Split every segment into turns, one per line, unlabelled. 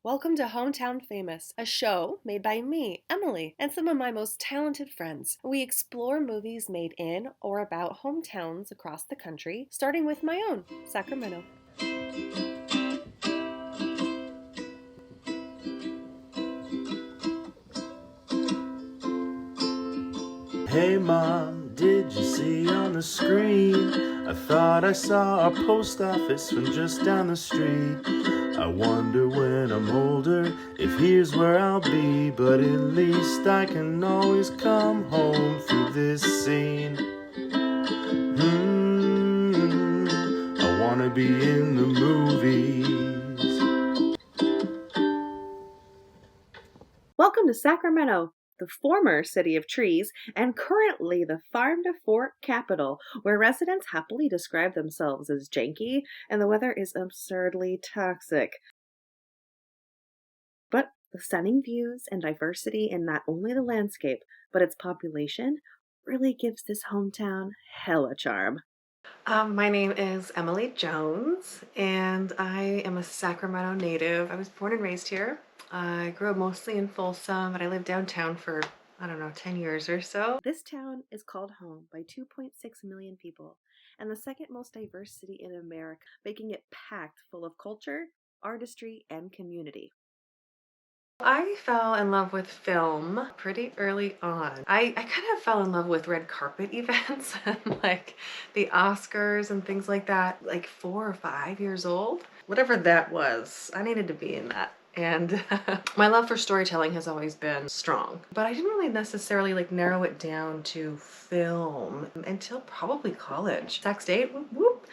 Welcome to Hometown Famous, a show made by me, Emily, and some of my most talented friends. We explore movies made in or about hometowns across the country, starting with my own, Sacramento.
Hey mom, did you see on the screen? I thought I saw our post office from just down the street. I wonder when I'm older if here's where I'll be, but at least I can always come home through this scene. I wanna be in the movies.
Welcome to Sacramento, the former city of trees and currently the farm to fork capital, where residents happily describe themselves as janky and the weather is absurdly toxic. But the stunning views and diversity in not only the landscape, but its population really gives this hometown hella charm.
My name is Emily Jones, and I am a Sacramento native. I was born and raised here. I grew up mostly in Folsom, but I lived downtown for, I don't know, 10 years or so.
This town is called home by 2.6 million people and the second most diverse city in America, making it packed full of culture, artistry, and community.
I fell in love with film pretty early on. I kind of fell in love with red carpet events and like the Oscars and things like that, like 4 or 5 years old. Whatever that was, I needed to be in that. And my love for storytelling has always been strong, but I didn't really necessarily like narrow it down to film until probably college. Sac State, whoop, whoop.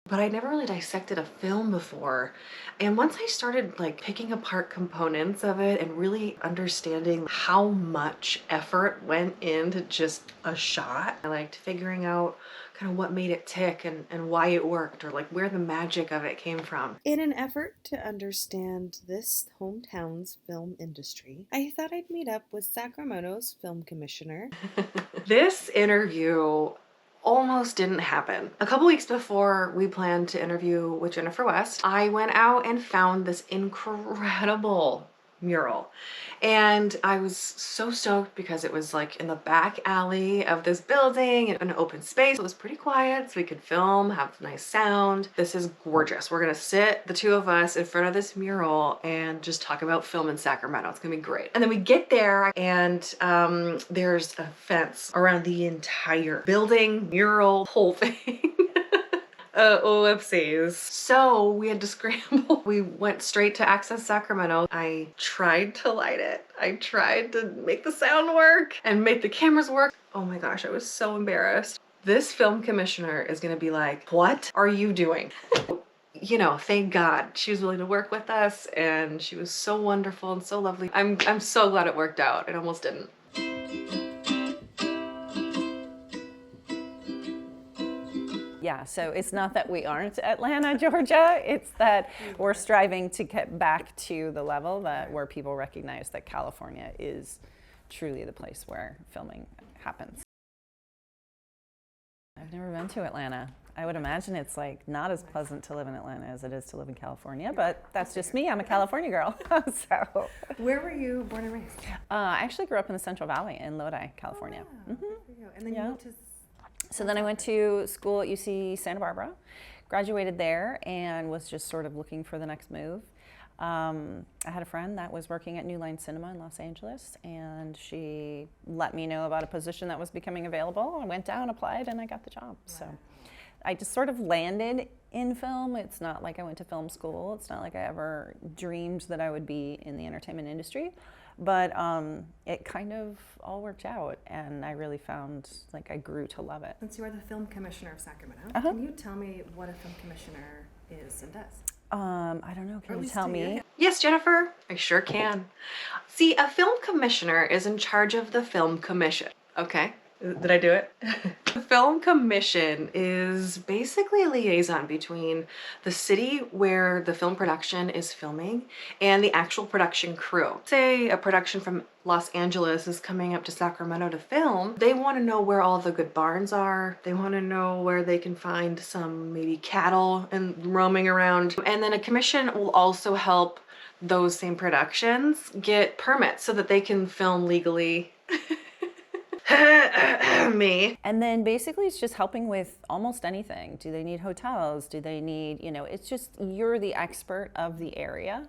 But I never really dissected a film before. And once I started like picking apart components of it and really understanding how much effort went into just a shot, I liked figuring out kind of what made it tick and why it worked, or like where the magic of it came from.
In an effort to understand this hometown's film industry, I thought I'd meet up with Sacramento's film commissioner.
This interview almost didn't happen. A couple weeks before we planned to interview with Jennifer West, I went out and found this incredible mural. And I was so stoked because it was like in the back alley of this building in an open space. It was pretty quiet so we could film, have nice sound. This is gorgeous. We're gonna sit, the two of us, in front of this mural and just talk about film in Sacramento. It's gonna be great. And then we get there and there's a fence around the entire building, mural, whole thing. Whoopsies. So we had to scramble. We went straight to Access Sacramento. I tried to light it. I tried to make the sound work and make the cameras work. Oh my gosh, I was so embarrassed. This film commissioner is gonna be like, what are you doing? You know, thank God she was willing to work with us, and she was so wonderful and so lovely. I'm so glad it worked out. It almost didn't.
Yeah, so it's not that we aren't Atlanta, Georgia. It's that we're striving to get back to the level where people recognize that California is truly the place where filming happens. I've never been to Atlanta. I would imagine it's like not as pleasant to live in Atlanta as it is to live in California, but that's just me. I'm a California girl. So,
Where were you born and raised?
I actually grew up in the Central Valley in Lodi, California.
There you go. And then you moved to.
So then I went to school at UC Santa Barbara, graduated there, and was just sort of looking for the next move. I had a friend that was working at New Line Cinema in Los Angeles, and she let me know about a position that was becoming available. I went down, applied, and I got the job. Wow. So I just sort of landed in film. It's not like I went to film school. It's not like I ever dreamed that I would be in the entertainment industry. But it kind of all worked out, and I really found like I grew to love it.
Since you are the film commissioner of Sacramento, can you tell me what a film commissioner is and does?
I don't know. Can you tell me?
Yes, Jennifer, I sure can. See, a film commissioner is in charge of the film commission, okay? Did I do it? The Film Commission is basically a liaison between the city where the film production is filming and the actual production crew. Say a production from Los Angeles is coming up to Sacramento to film, they want to know where all the good barns are. They want to know where they can find some maybe cattle and roaming around. And then a commission will also help those same productions get permits so that they can film legally. Me.
And then basically it's just helping with almost anything. Do they need hotels? Do they need, it's just you're the expert of the area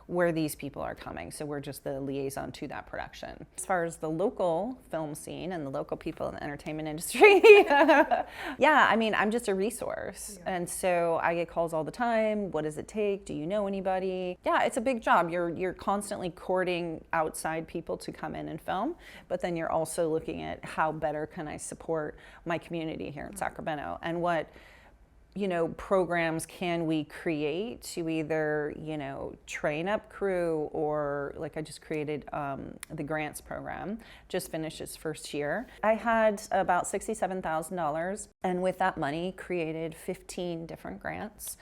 where these people are coming. So we're just the liaison to that production. As far as the local film scene and the local people in the entertainment industry, yeah, I mean, I'm just a resource. Yeah. And so I get calls all the time. What does it take? Do you know anybody? Yeah, it's a big job. You're constantly courting outside people to come in and film, but then you're also looking at how better can I support my community here in Sacramento, and what programs can we create to either, train up crew, or like I just created the grants program, just finished its first year. I had about $67,000, and with that money created 15 different grants.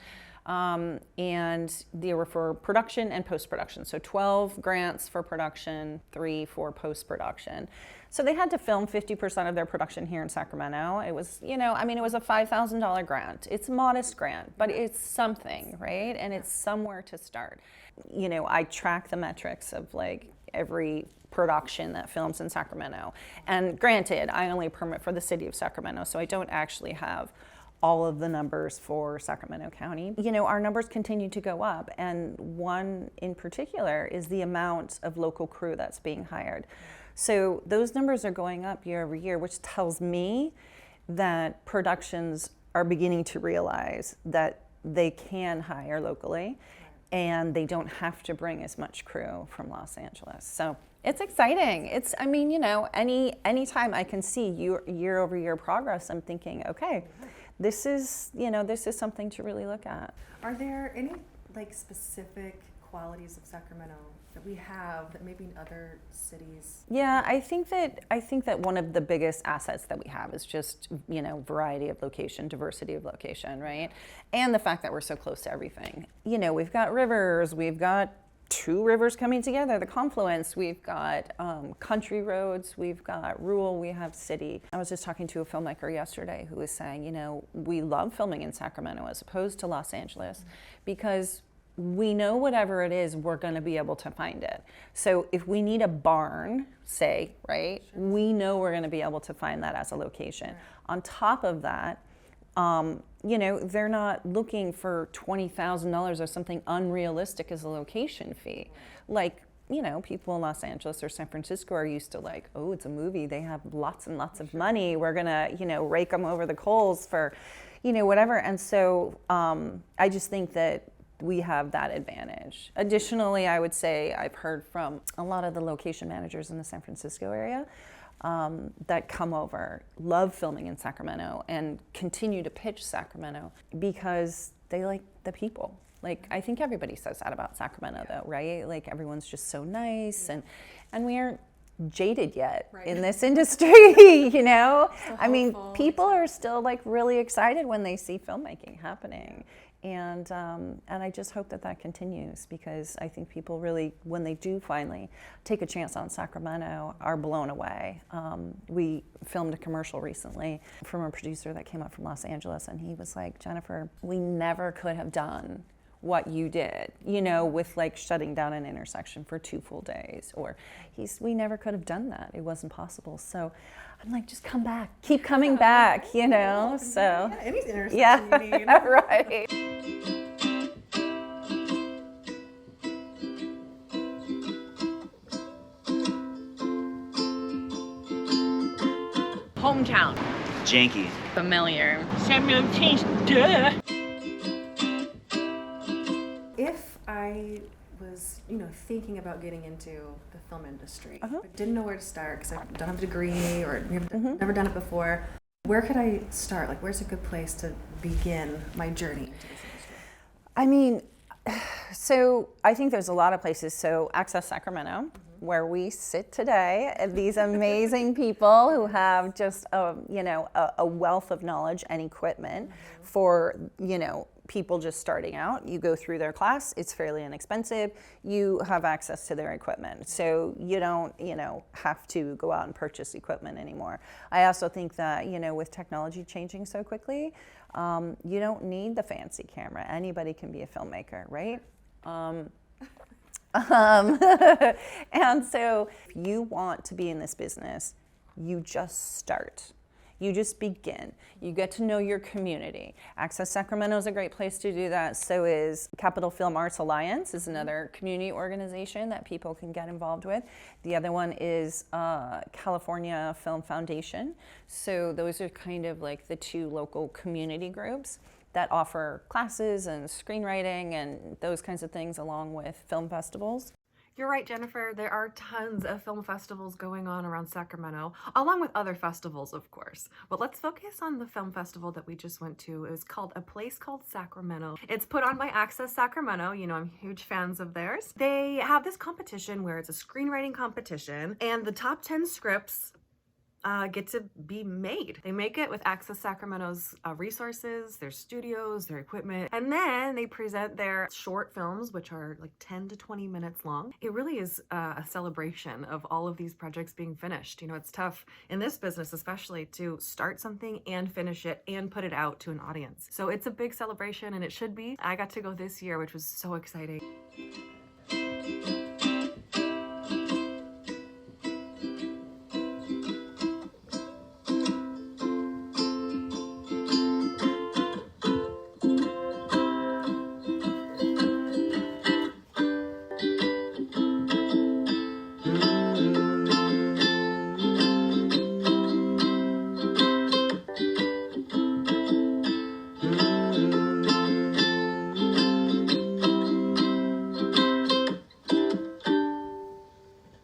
And they were for production and post-production. So 12 grants for production, 3 for post-production. So they had to film 50% of their production here in Sacramento. It was, it was a $5,000 grant. It's a modest grant, but it's something, right? And it's somewhere to start. I track the metrics of like every production that films in Sacramento. And granted, I only permit for the city of Sacramento, so I don't actually have all of the numbers for Sacramento County. Our numbers continue to go up, and one in particular is the amount of local crew that's being hired. So those numbers are going up year over year, which tells me that productions are beginning to realize that they can hire locally and they don't have to bring as much crew from Los Angeles. So it's exciting. Anytime I can see year over year progress, I'm thinking, okay, this is something to really look at.
Are there any specific qualities of Sacramento that we have that maybe in other cities?
Yeah, I think that one of the biggest assets that we have is just, variety of location, diversity of location, right? And the fact that we're so close to everything. We've got rivers, we've got 2 rivers coming together, the confluence, we've got country roads, we've got rural, we have city. I was just talking to a filmmaker yesterday who was saying, we love filming in Sacramento as opposed to Los Angeles because we know whatever it is, we're going to be able to find it. So if we need a barn, say, right, we know we're going to be able to find that as a location. Right. On top of that, they're not looking for $20,000 or something unrealistic as a location fee. Like, people in Los Angeles or San Francisco are used to like, oh, it's a movie. They have lots and lots of money. We're going to, rake them over the coals for, whatever. And so I just think that we have that advantage. Additionally, I would say I've heard from a lot of the location managers in the San Francisco area that come over, love filming in Sacramento and continue to pitch Sacramento because they like the people. Like, I think everybody says that about Sacramento though, right? Like everyone's just so nice and we aren't jaded yet in this industry, I mean, people are still like really excited when they see filmmaking happening. And I just hope that continues because I think people really, when they do finally take a chance on Sacramento, are blown away. We filmed a commercial recently from a producer that came up from Los Angeles, and he was like, Jennifer, we never could have done what you did, with like shutting down an intersection for 2 full days, or we never could have done that. It wasn't possible. So I'm like, just come back, keep coming back, so.
Yeah, any intersection you need.
Right.
Hometown.
Janky.
Familiar. Samuel Taste, duh.
If I was, thinking about getting into the film industry, but didn't know where to start because I don't have a degree or never done it before, where could I start? Like, where's a good place to begin my journey into this industry?
I mean, so I think there's a lot of places. So Access Sacramento, where we sit today, these amazing people who have just a wealth of knowledge and equipment for people just starting out. You go through their class, it's fairly inexpensive, you have access to their equipment. So you don't, have to go out and purchase equipment anymore. I also think that, with technology changing so quickly, you don't need the fancy camera. Anybody can be a filmmaker, right? And so if you want to be in this business, you just start. You just begin. You get to know your community. Access Sacramento is a great place to do that. So is Capital Film Arts Alliance is another community organization that people can get involved with. The other one is California Film Foundation. So those are kind of like the two local community groups that offer classes and screenwriting and those kinds of things along with film festivals.
You're right, Jennifer. There are tons of film festivals going on around Sacramento, along with other festivals, of course. But let's focus on the film festival that we just went to. It was called A Place Called Sacramento. It's put on by Access Sacramento. I'm huge fans of theirs. They have this competition where it's a screenwriting competition, and the top 10 scripts get to be made. They make it with Access Sacramento's resources, their studios, their equipment, and then they present their short films, which are like 10 to 20 minutes long. It really is a celebration of all of these projects being finished. It's tough in this business, especially, to start something and finish it and put it out to an audience. So it's a big celebration, and it should be. I got to go this year, which was so exciting.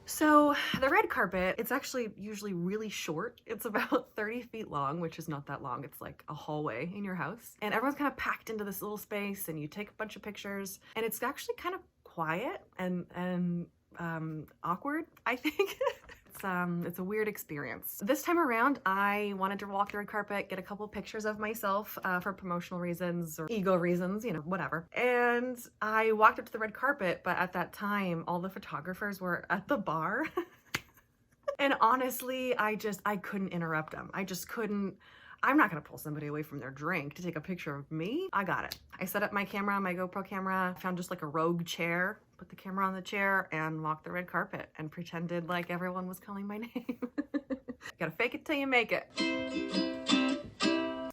So the red carpet, it's actually usually really short. It's about 30 feet long, which is not that long. It's like a hallway in your house. And everyone's kind of packed into this little space, and you take a bunch of pictures, and it's actually kind of quiet and awkward, I think. It's a weird experience. This time around, I wanted to walk the red carpet, get a couple pictures of myself for promotional reasons or ego reasons, whatever. And I walked up to the red carpet, but at that time, all the photographers were at the bar. And honestly, I couldn't interrupt them. I just couldn't. I'm not gonna pull somebody away from their drink to take a picture of me. I got it. I set up my camera, my GoPro camera, found just like a rogue chair, put the camera on the chair, and walked the red carpet and pretended like everyone was calling my name. Gotta fake it till you make it.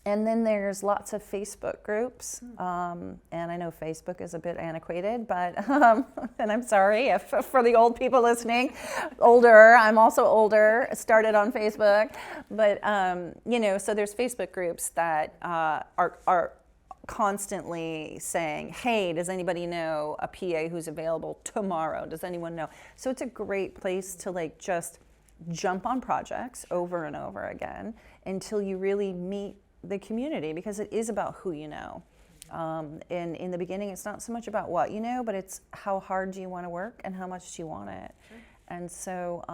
And then there's lots of Facebook groups, and I know Facebook is a bit antiquated, but, and I'm sorry if for the old people listening, I'm also older, started on Facebook, but, so there's Facebook groups that are constantly saying, hey, does anybody know a PA who's available tomorrow? Does anyone know? So it's a great place to just jump on projects over and over again until you really meet the community, because it is about who you know. And in the beginning, it's not so much about what you know, but it's how hard do you want to work and how much do you want it. Sure. And so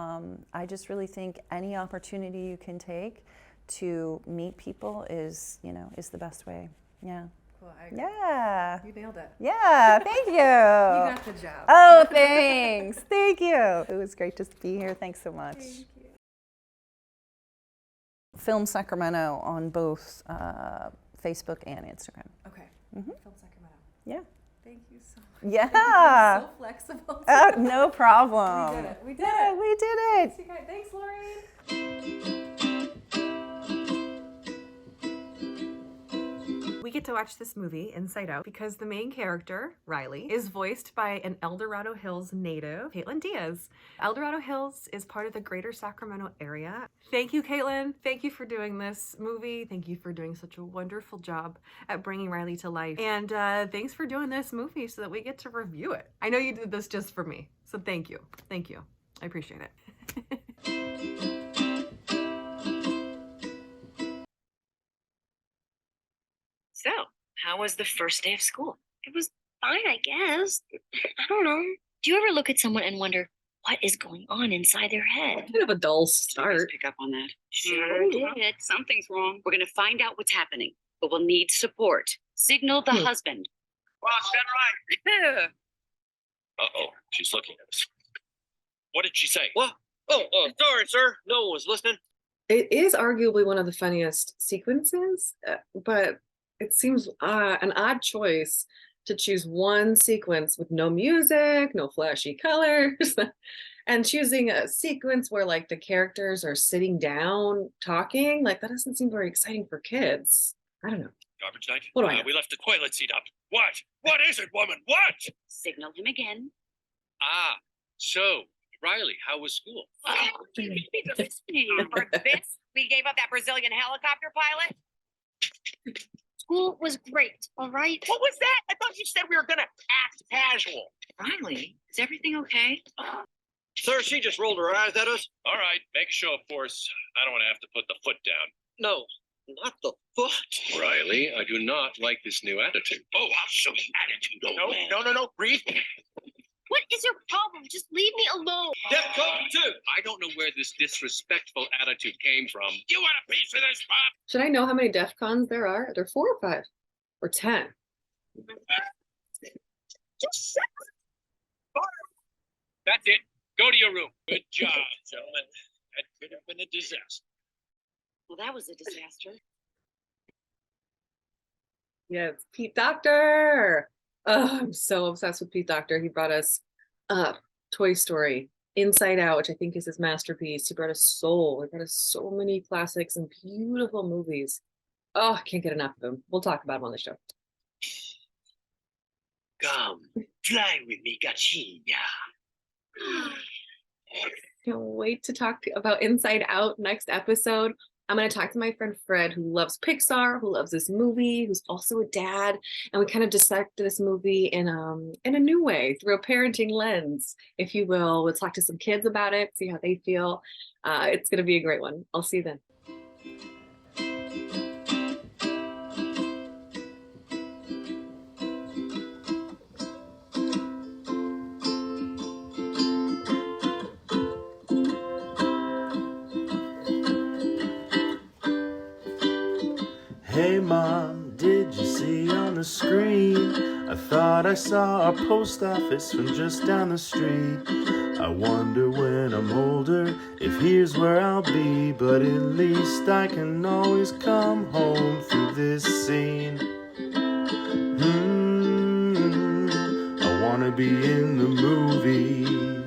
I just really think any opportunity you can take to meet people is the best way. Yeah.
Cool, I agree.
Yeah.
You nailed it.
Yeah, thank you.
You got the job.
Oh, thanks. Thank you. It was great to be here. Thanks so much.
Thank you.
Film Sacramento on both Facebook and Instagram.
Okay.
Mm-hmm.
Film Sacramento.
Yeah.
Thank you so much.
Yeah.
So flexible.
No problem.
We did it. We did
Yeah,
it.
we did it.
Thanks, Lorraine.
We get to watch this movie, Inside Out, because the main character, Riley, is voiced by an El Dorado Hills native, Caitlin Diaz. El Dorado Hills is part of the greater Sacramento area. Thank you, Caitlin. Thank you for doing this movie. Thank you for doing such a wonderful job at bringing Riley to life. And thanks for doing this movie so that we get to review it. I know you did this just for me, so thank you. Thank you. I appreciate it.
So, how was the first day of school? It was fine, I guess. I don't know. Do you ever look at someone and wonder, What is going on inside their head?
Kind of a dull
Did you guys
start.
pick up on that?
Sure
did. Something's wrong. We're gonna find out what's happening, but we'll need support. Signal the husband.
Boss, that right.
Yeah.
Uh-oh, she's looking at us. What did she say? What? Oh, sorry, sir. No one was listening.
It is arguably one of the funniest sequences, but it seems an odd choice to choose one sequence with no music, no flashy colors, and choosing a sequence where like the characters are sitting down talking. Like that doesn't seem very exciting for kids. I don't know.
Garbage night?
What do I know?
We left the toilet seat up. What? What is it, woman? What?
Signal him again.
Ah, so, Riley, how was school?
For this, we gave up that Brazilian helicopter pilot.
School was great, all right?
What was that? I thought you said we were gonna act casual.
Riley, is everything okay?
Sir, she just rolled her eyes at us. All right, make a show of force. I don't want to have to put the foot down. No, not the foot. Riley, I do not like this new attitude. Oh, I'll show you attitude, old man. No, breathe.
What is your problem? Just leave me alone.
DEFCON 2. I don't know where this disrespectful attitude came from. You want a piece of this, Bob?
Should I know how many DEF CONs there are? Are there 4 or 5 or 10?
Just That's it. Go to your room. Good job, gentlemen. That could have been a disaster.
Well, that was a disaster.
Yeah, it's Pete Docter. Oh, I'm so obsessed with Pete Docter. He brought us Toy Story, Inside Out, which I think is his masterpiece. He brought us Soul. He brought us so many classics and beautiful movies. Oh, I can't get enough of him. We'll talk about him on the show.
Come, fly with me, Gachina.
Can't wait to talk about Inside Out next episode. I'm going to talk to my friend Fred, who loves Pixar, who loves this movie, who's also a dad, and we kind of dissect this movie in a new way, through a parenting lens, if you will. We'll talk to some kids about it, see how they feel. It's going to be a great one. I'll see you then.
Hey mom, did you see on the screen? I thought I saw our post office from just down the street. I wonder when I'm older if here's where I'll be, but at least I can always come home through this scene. I wanna be in the movie.